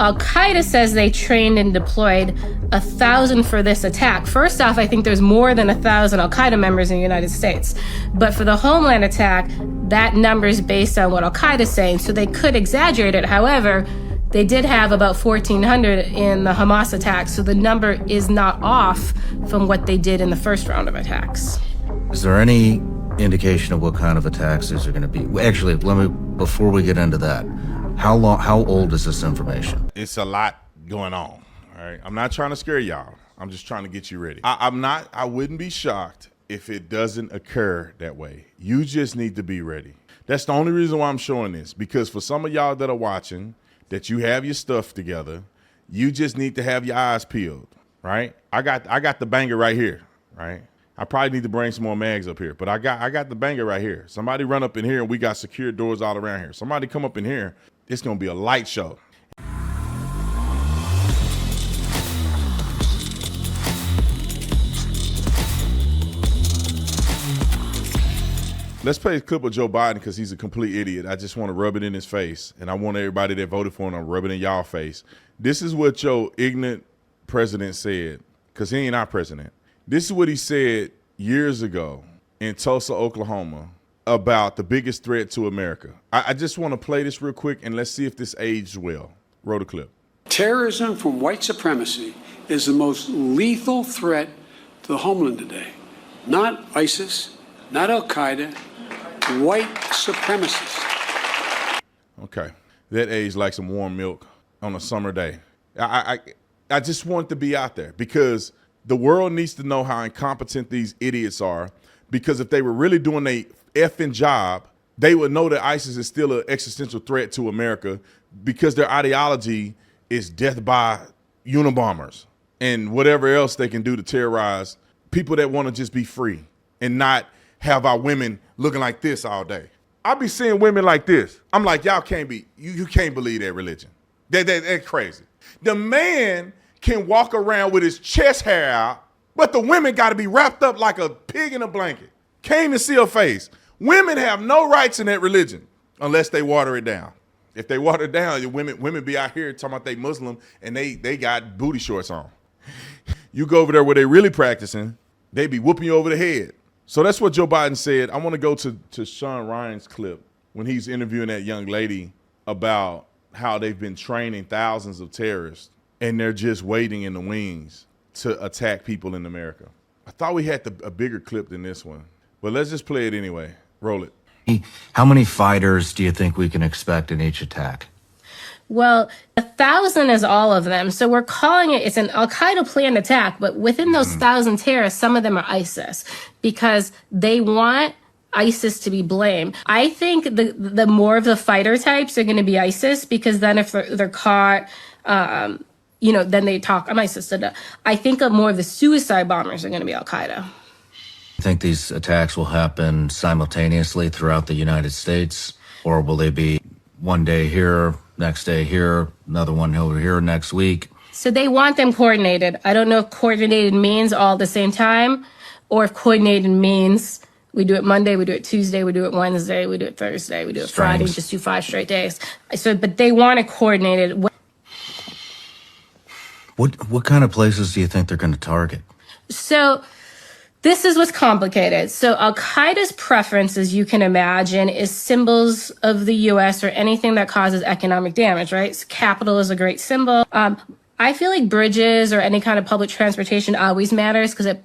Al-Qaeda says they trained and deployed 1,000 for this attack. First off, I think there's more than 1,000 Al-Qaeda members in the United States. But for the Homeland attack, that number is based on what Al-Qaeda is saying, so they could exaggerate it. However, they did have about 1,400 in the Hamas attack, so the number is not off from what they did in the first round of attacks. Is there any indication of what kind of attacks these are going to be? Actually, before we get into that, how old is this information? It's a lot going on, all right? I'm not trying to scare y'all. I'm just trying to get you ready. I wouldn't be shocked if it doesn't occur that way. You just need to be ready. That's the only reason why I'm showing this, because for some of y'all that are watching, that you have your stuff together, you just need to have your eyes peeled, right? I got the banger right here, right? I probably need to bring some more mags up here, but I got the banger right here. Somebody run up in here and we got secure doors all around here. Somebody come up in here, it's gonna be a light show. Let's play a clip of Joe Biden because he's a complete idiot. I just want to rub it in his face, and I want everybody that voted for him to rub it in y'all face. This is what your ignorant president said, because he ain't our president. This is what he said years ago in Tulsa, Oklahoma, about the biggest threat to America. I just want to play this real quick, and let's see if this aged well. Roll the clip. Terrorism from white supremacy is the most lethal threat to the homeland today. Not ISIS, not Al-Qaeda, white supremacists. Okay, that aged like some warm milk on a summer day. I just want to be out there because the world needs to know how incompetent these idiots are, because if they were really doing a effing job, they would know that ISIS is still an existential threat to America, because their ideology is death by Unabombers and whatever else they can do to terrorize people that want to just be free and not have our women looking like this all day. I be seeing women like this. I'm like, y'all can't be, you can't believe that religion. They're crazy. The man can walk around with his chest hair out, but the women got to be wrapped up like a pig in a blanket. Can't even see her face. Women have no rights in that religion unless they water it down. If they water it down, women be out here talking about they Muslim and they got booty shorts on. You go over there where they really practicing, they be whooping you over the head. So that's what Joe Biden said. I want to go to Sean Ryan's clip when he's interviewing that young lady about how they've been training thousands of terrorists and they're just waiting in the wings to attack people in America. I thought we had a bigger clip than this one, but let's just play it anyway. Roll it. How many fighters do you think we can expect in each attack? Well, 1,000 is all of them. So we're calling it's an Al-Qaeda planned attack, but within those 1,000 terrorists, some of them are ISIS because they want ISIS to be blamed. I think the more of the fighter types are going to be ISIS, because then if they're caught, then they talk, I'm ISIS. I think more of the suicide bombers are going to be Al-Qaeda. You think these attacks will happen simultaneously throughout the United States, or will they be one day here, next day here, another one over here next week? So they want them coordinated. I don't know if coordinated means all at the same time, or if coordinated means we do it Monday, we do it Tuesday, we do it Wednesday, we do it Thursday, we do it Friday, just do 5 straight days. So, but they want it coordinated. What kind of places do you think they're going to target? So this is what's complicated. So Al-Qaeda's preference, as you can imagine, is symbols of the U.S. or anything that causes economic damage, right? So Capitol is a great symbol. I feel like bridges or any kind of public transportation always matters because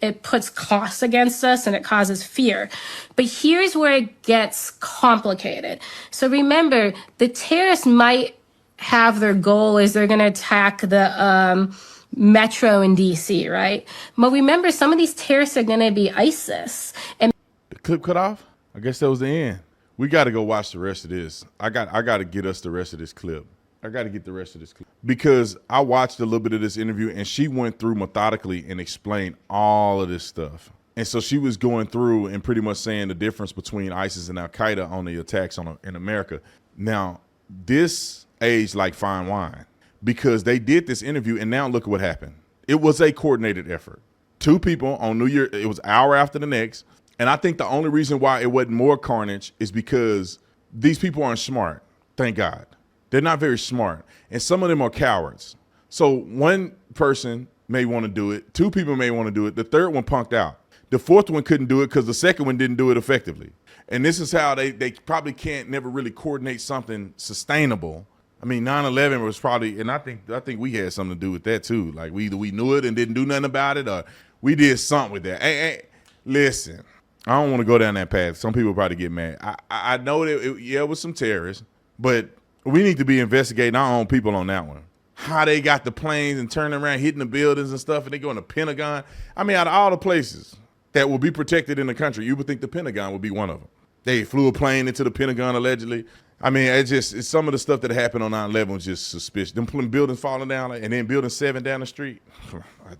it puts costs against us and it causes fear. But here's where it gets complicated. So remember, the terrorists might have their goal is they're going to attack the metro in D.C., right? But remember, some of these terrorists are going to be ISIS. And the clip cut off? I guess that was the end. We got to go watch the rest of this. I got to get us the rest of this clip. I got to get the rest of this clip. Because I watched a little bit of this interview, and she went through methodically and explained all of this stuff. And so she was going through and pretty much saying the difference between ISIS and Al-Qaeda on the attacks in America. Now, this aged like fine wine, because they did this interview and now look at what happened. It was a coordinated effort. 2 people on New Year, it was an hour after the next. And I think the only reason why it wasn't more carnage is because these people aren't smart, thank God. They're not very smart. And some of them are cowards. So one person may want to do it. Two people may want to do it. The third one punked out. The fourth one couldn't do it because the second one didn't do it effectively. And this is how they probably can't never really coordinate something sustainable. I mean, 9/11 was probably, and I think we had something to do with that too. Like either we knew it and didn't do nothing about it, or we did something with that. Hey, listen, I don't want to go down that path. Some people probably get mad. I know that it was some terrorists, but we need to be investigating our own people on that one. How they got the planes and turning around, hitting the buildings and stuff, and they go in the Pentagon. I mean, out of all the places that will be protected in the country, you would think the Pentagon would be one of them. They flew a plane into the Pentagon allegedly. I mean, it's some of the stuff that happened on 9/11 was just suspicious. Them buildings falling down and then building 7 down the street.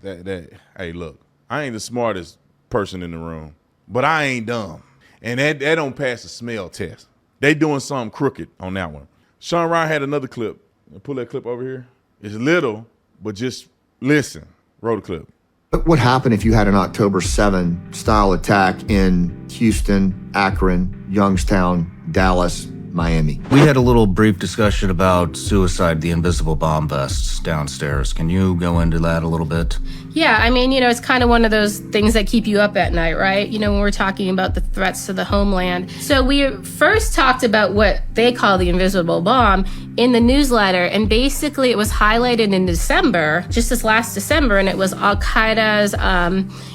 Hey, look, I ain't the smartest person in the room, but I ain't dumb. And that don't pass the smell test. They doing something crooked on that one. Sean Ryan had another clip. Pull that clip over here. It's little, but just listen. Roll the clip. What would happen if you had an October 7 style attack in Houston, Akron, Youngstown, Dallas, Miami? We had a little brief discussion about suicide, the invisible bomb vests downstairs. Can you go into that a little bit? Yeah, I mean, it's kind of one of those things that keep you up at night, right? When we're talking about the threats to the homeland. So we first talked about what they call the invisible bomb in the newsletter. And basically it was highlighted in December, just this last December, and it was Al-Qaeda's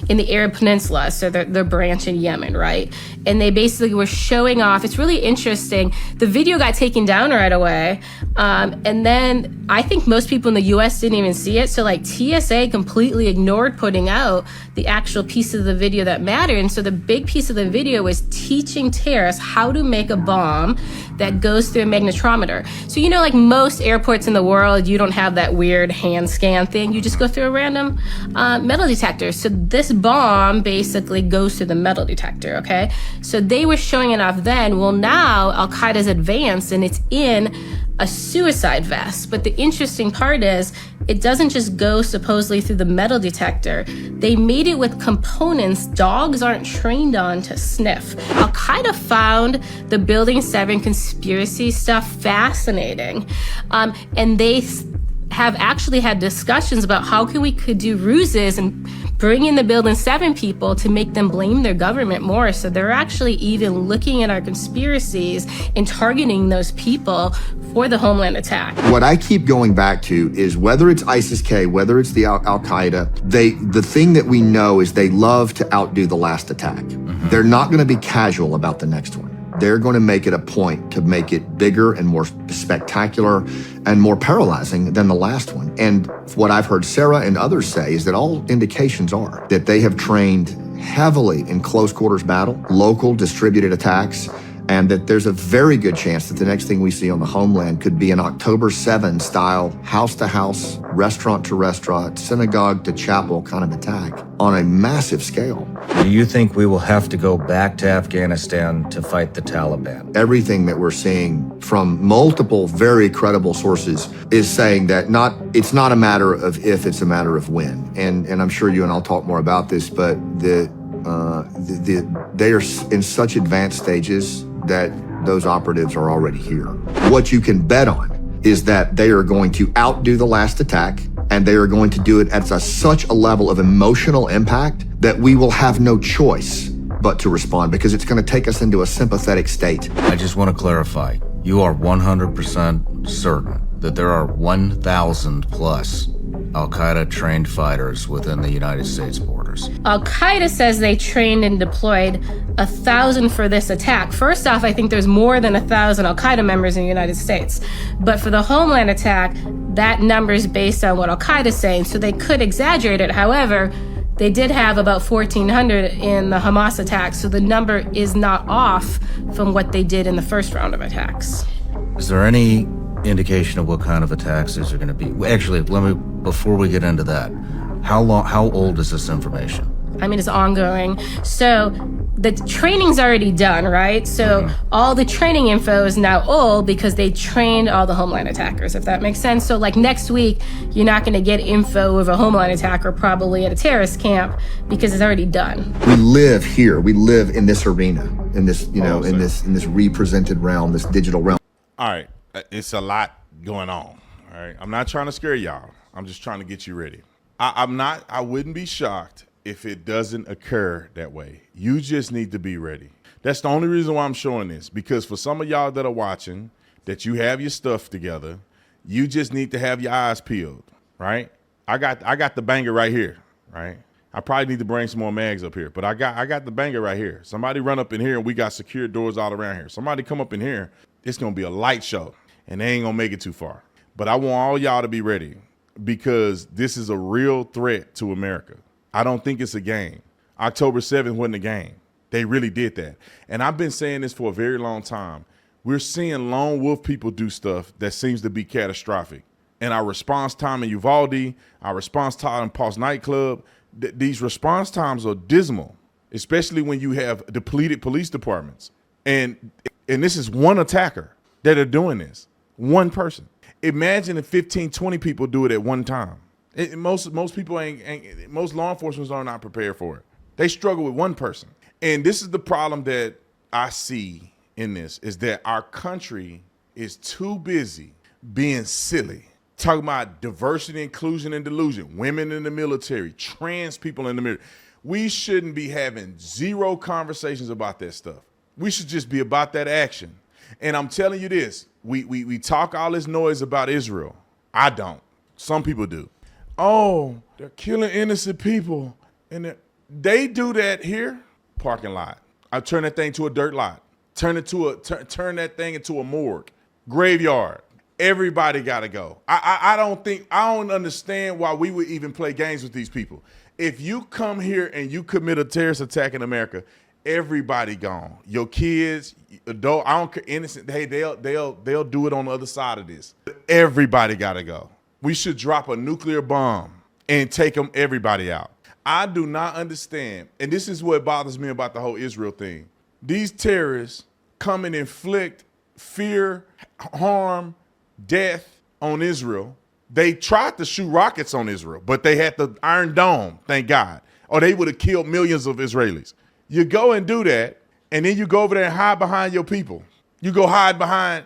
in the Arab Peninsula, so their branch in Yemen, right? And they basically were showing off. It's really interesting. The video got taken down right away. And then I think most people in the U.S. didn't even see it. So like TSA completely ignored putting out the actual piece of the video that mattered. And so the big piece of the video was teaching terrorists how to make a bomb that goes through a magnetometer. So, like most airports in the world, you don't have that weird hand scan thing. You just go through a random metal detector. So this bomb basically goes through the metal detector, okay? So they were showing it off then. Well, now Al-Qaeda's advanced and it's in a suicide vest. But the interesting part is it doesn't just go supposedly through the metal detector. They made it with components dogs aren't trained on to sniff. Al-Qaeda found the Building 7 conspiracy stuff fascinating. And they have actually had discussions about how we could do ruses and bring in the Building 7 people to make them blame their government more. So they're actually even looking at our conspiracies and targeting those people for the homeland attack. What I keep going back to is whether it's ISIS-K, whether it's the Al-Qaeda, the thing that we know is they love to outdo the last attack. Mm-hmm. They're not going to be casual about the next one. They're going to make it a point to make it bigger and more spectacular and more paralyzing than the last one. And what I've heard Sarah and others say is that all indications are that they have trained heavily in close quarters battle, local distributed attacks, and that there's a very good chance that the next thing we see on the homeland could be an October 7 style house-to-house, restaurant-to-restaurant, synagogue-to-chapel kind of attack on a massive scale. Do you think we will have to go back to Afghanistan to fight the Taliban? Everything that we're seeing from multiple very credible sources is saying that it's not a matter of if, it's a matter of when. And I'm sure you and I'll talk more about this, but they are in such advanced stages that those operatives are already here. What you can bet on is that they are going to outdo the last attack, and they are going to do it at such a level of emotional impact that we will have no choice but to respond, because it's going to take us into a sympathetic state. I just want to clarify, you are 100% certain that there are 1,000 plus Al-Qaeda trained fighters within the United States borders? Al-Qaeda says they trained and deployed 1,000 for this attack. First off, I think there's more than 1,000 Al-Qaeda members in the United States. But for the homeland attack, that number is based on what Al-Qaeda is saying, so they could exaggerate it. However, they did have about 1,400 in the Hamas attack, so the number is not off from what they did in the first round of attacks. Is there any indication of what kind of attacks these are going to be? Actually, before we get into that, how old is this information? I mean, it's ongoing. So the training's already done, right? So all the training info is now old because they trained all the homeland attackers, if that makes sense. So like next week, you're not going to get info of a homeland attacker probably at a terrorist camp because it's already done. We live here. We live in this arena, in this, in this represented realm, this digital realm. All right. It's a lot going on. All right. I'm not trying to scare y'all. I'm just trying to get you ready. I wouldn't be shocked if it doesn't occur that way. You just need to be ready. That's the only reason why I'm showing this, because for some of y'all that are watching, that you have your stuff together, you just need to have your eyes peeled, right? I got the banger right here, right? I probably need to bring some more mags up here, but I got the banger right here. Somebody run up in here and we got secure doors all around here. Somebody come up in here, it's gonna be a light show and they ain't gonna make it too far. But I want all y'all to be ready because this is a real threat to America. I don't think it's a game. October 7th wasn't a game. They really did that. And I've been saying this for a very long time. We're seeing lone wolf people do stuff that seems to be catastrophic. And our response time in Uvalde, our response time in Pulse nightclub, these response times are dismal, especially when you have depleted police departments. And this is one attacker that are doing this, one person. Imagine if 15, 20 people do it at one time. Most people most law enforcement are not prepared for it. They struggle with one person. And this is the problem that I see in this, is that our country is too busy being silly. Talking about diversity, inclusion, and delusion, women in the military, trans people in the military. We shouldn't be having zero conversations about that stuff. We should just be about that action. And I'm telling you this, we talk all this noise about Israel. I don't. Some people do. Oh, they're killing innocent people. And they do that here. Parking lot. I turn that thing to a dirt lot. Turn that thing into a morgue. Graveyard. Everybody got to go. I don't understand why we would even play games with these people. If you come here and you commit a terrorist attack in America, everybody gone. Your kids, adult, I don't care, innocent. Hey, they'll do it on the other side of this. Everybody got to go. We should drop a nuclear bomb and take everybody out. I do not understand, and this is what bothers me about the whole Israel thing. These terrorists come and inflict fear, harm, death on Israel. They tried to shoot rockets on Israel, but they had the Iron Dome, thank God, or they would have killed millions of Israelis. You go and do that, and then you go over there and hide behind your people. You go hide behind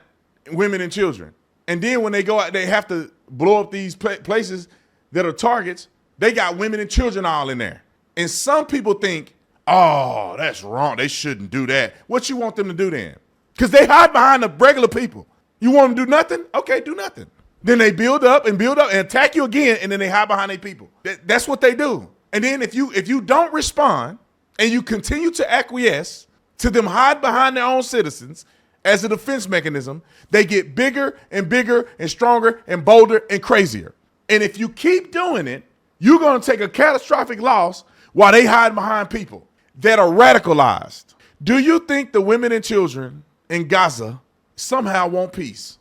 women and children. And then when they go out, they have to blow up these places that are targets. They got women and children all in there. And some people think, oh, that's wrong. They shouldn't do that. What you want them to do then? Because they hide behind the regular people. You want them to do nothing? Okay, do nothing. Then they build up and attack you again, and then they hide behind their people. That's what they do. And then if you don't respond and you continue to acquiesce to them hide behind their own citizens as a defense mechanism, they get bigger and bigger and stronger and bolder and crazier. And if you keep doing it, you're going to take a catastrophic loss while they hide behind people that are radicalized. Do you think the women and children in Gaza somehow want peace?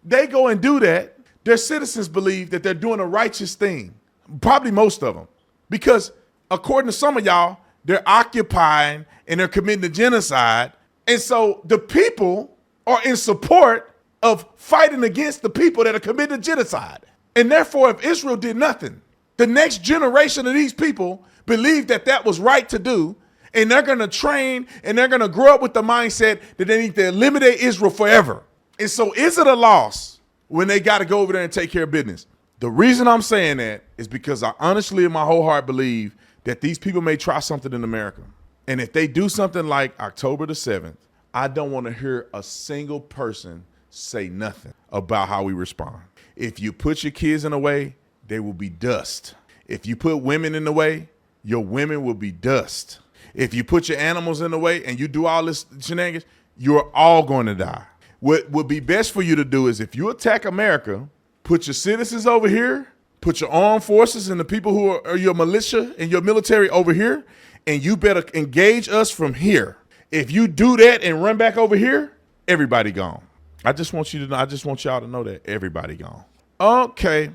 They go and do that. Their citizens believe that they're doing a righteous thing. Probably most of them. Because according to some of y'all, they're occupying and they're committing genocide. And so the people are in support of fighting against the people that are committing genocide. And therefore, if Israel did nothing, the next generation of these people believe that that was right to do, and they're going to train and they're going to grow up with the mindset that they need to eliminate Israel forever. And so is it a loss when they got to go over there and take care of business? The reason I'm saying that is because I honestly in my whole heart believe that these people may try something in America. And if they do something like October the 7th, I don't want to hear a single person say nothing about how we respond. If you put your kids in the way, they will be dust. If you put women in the way, your women will be dust. If you put your animals in the way and you do all this shenanigans, you're all going to die. What would be best for you to do is if you attack America, put your citizens over here, put your armed forces and the people who are your militia and your military over here, and you better engage us from here. If you do that and run back over here, everybody gone. I just want y'all to know that everybody gone. Okay.